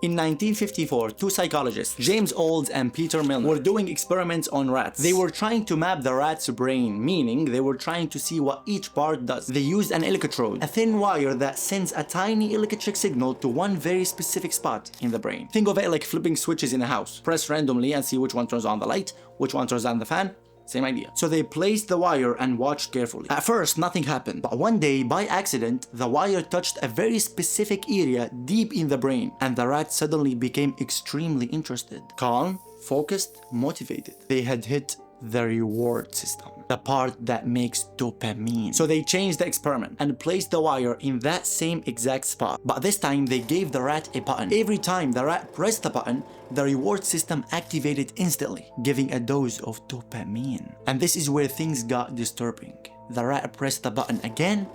In 1954, two psychologists, James Olds and Peter Milner, were doing experiments on rats. They were trying to map the rat's brain, meaning they were trying to see what each part does. They used an electrode, a thin wire that sends a tiny electric signal to one very specific spot in the brain. Think of it like flipping switches in a house. Press randomly and see which one turns on the light, which one turns on the fan. Same idea. So they placed the wire and watched carefully. At first, nothing happened, but one day, by accident, the wire touched a very specific area deep in the brain, and the rat suddenly became extremely interested. Calm, focused, motivated. They had hit the reward system, the part that makes dopamine. So they changed the experiment and placed the wire in that same exact spot. But this time they gave the rat a button. Every time the rat pressed the button, the reward system activated instantly, giving a dose of dopamine. And this is where things got disturbing. The rat pressed the button again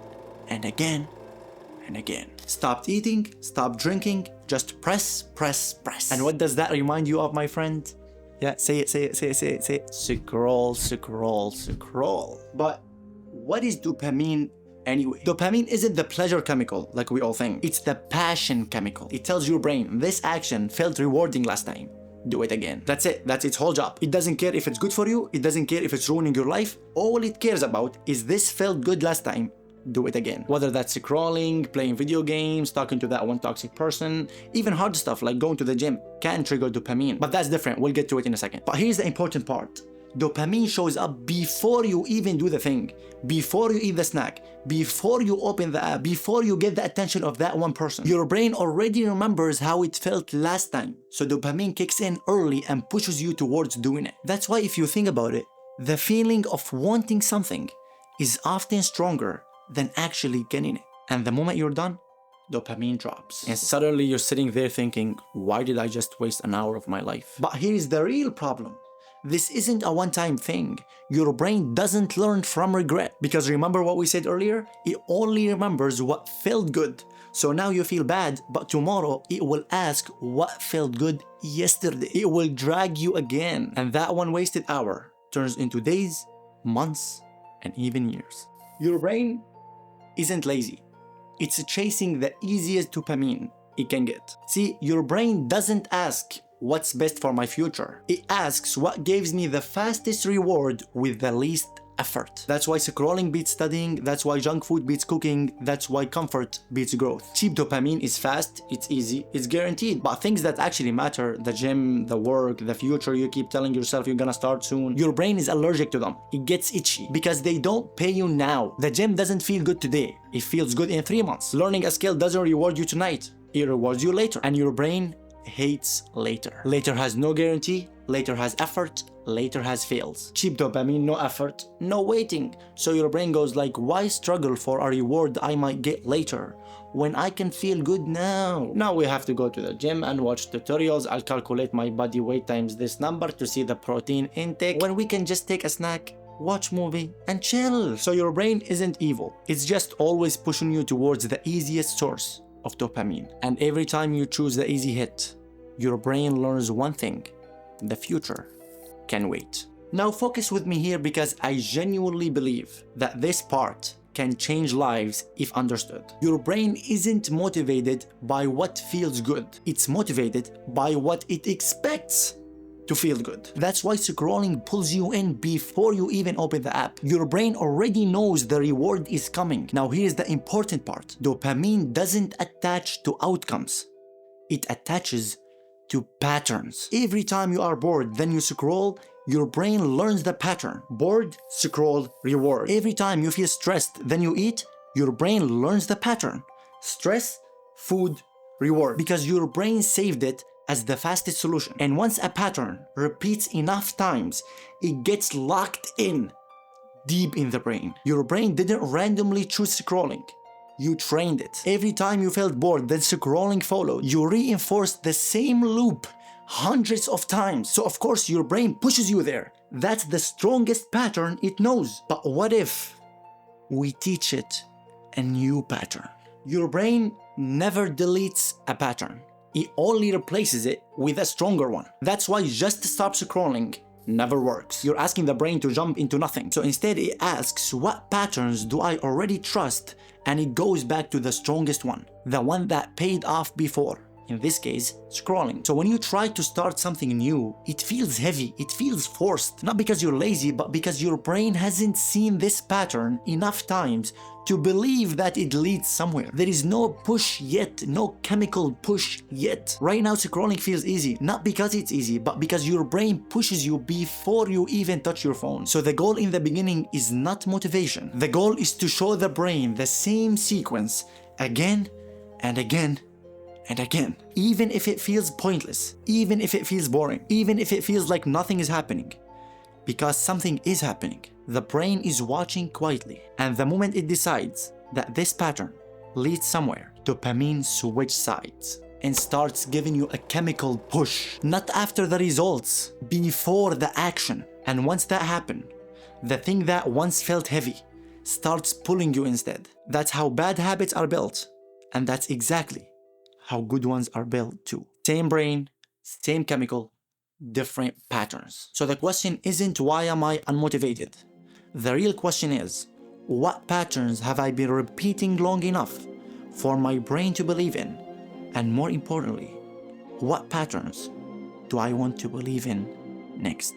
and again and again. Stopped eating, stopped drinking, just press, press, press. And what does that remind you of, my friend? Yeah, say it. Scroll. But what is dopamine anyway? Dopamine isn't the pleasure chemical like we all think. It's the passion chemical. It tells your brain, this action felt rewarding last time. Do it again. That's it. That's its whole job. It doesn't care if it's good for you. It doesn't care if it's ruining your life. All it cares about is this felt good last time. Do it again. Whether that's scrolling, playing video games, talking to that one toxic person, even hard stuff like going to the gym can trigger dopamine. But that's different. We'll get to it in a second. But here's the important part. Dopamine shows up before you even do the thing, before you eat the snack, before you open the app, before you get the attention of that one person. Your brain already remembers how it felt last time. So dopamine kicks in early and pushes you towards doing it. That's why if you think about it, the feeling of wanting something is often stronger than actually getting it. And the moment you're done, dopamine drops. And suddenly you're sitting there thinking, why did I just waste an hour of my life? But here is the real problem. This isn't a one-time thing. Your brain doesn't learn from regret. Because remember what we said earlier? It only remembers what felt good. So now you feel bad, but tomorrow it will ask what felt good yesterday. It will drag you again. And that one wasted hour turns into days, months, and even years. Your brain isn't lazy. It's chasing the easiest dopamine it can get. See, your brain doesn't ask what's best for my future. It asks what gives me the fastest reward with the least effort. That's why scrolling beats studying, that's why junk food beats cooking, that's why comfort beats growth. Cheap dopamine is fast, it's easy, it's guaranteed. But things that actually matter, the gym, the work, the future you keep telling yourself you're gonna start soon, your brain is allergic to them. It gets itchy because they don't pay you now. The gym doesn't feel good today, it feels good in 3 months. Learning a skill doesn't reward you tonight, it rewards you later. And your brain hates later. Later has no guarantee, later has effort, later has fails. Cheap dopamine, no effort, no waiting. So your brain goes like, why struggle for a reward I might get later when I can feel good now? Now we have to go to the gym and watch tutorials. I'll calculate my body weight times this number to see the protein intake when we can just take a snack, watch movie, and chill. So your brain isn't evil. It's just always pushing you towards the easiest source of dopamine. And every time you choose the easy hit, your brain learns one thing: the future can wait. Now focus with me here because I genuinely believe that this part can change lives if understood. Your brain isn't motivated by what feels good. It's motivated by what it expects to feel good. That's why scrolling pulls you in before you even open the app. Your brain already knows the reward is coming. Now here's the important part. Dopamine doesn't attach to outcomes. It attaches to patterns. Every time you are bored, then you scroll, your brain learns the pattern. Bored, scroll, reward. Every time you feel stressed, then you eat, your brain learns the pattern. Stress, food, reward. Because your brain saved it as the fastest solution. And once a pattern repeats enough times, it gets locked in deep in the brain. Your brain didn't randomly choose scrolling. You trained it. Every time you felt bored, then scrolling followed. You reinforced the same loop hundreds of times. So of course your brain pushes you there. That's the strongest pattern it knows. But what if we teach it a new pattern? Your brain never deletes a pattern. It only replaces it with a stronger one. That's why just stop scrolling never works. You're asking the brain to jump into nothing. So instead it asks, what patterns do I already trust? And it goes back to the strongest one, the one that paid off before. In this case, scrolling. So when you try to start something new, it feels heavy, it feels forced. Not because you're lazy, but because your brain hasn't seen this pattern enough times to believe that it leads somewhere. There is no push yet, no chemical push yet. Right now, scrolling feels easy, not because it's easy, but because your brain pushes you before you even touch your phone. So the goal in the beginning is not motivation. The goal is to show the brain the same sequence again and again and again, even if it feels pointless, even if it feels boring, even if it feels like nothing is happening. Because something is happening. The brain is watching quietly, and the moment it decides that this pattern leads somewhere, dopamine switches sides and starts giving you a chemical push, not after the results, before the action. And once that happens, the thing that once felt heavy starts pulling you instead. That's how bad habits are built, and that's exactly how good ones are built too. Same brain, same chemical, different patterns. So the question isn't why am I unmotivated? The real question is, what patterns have I been repeating long enough for my brain to believe in? And more importantly, what patterns do I want to believe in next?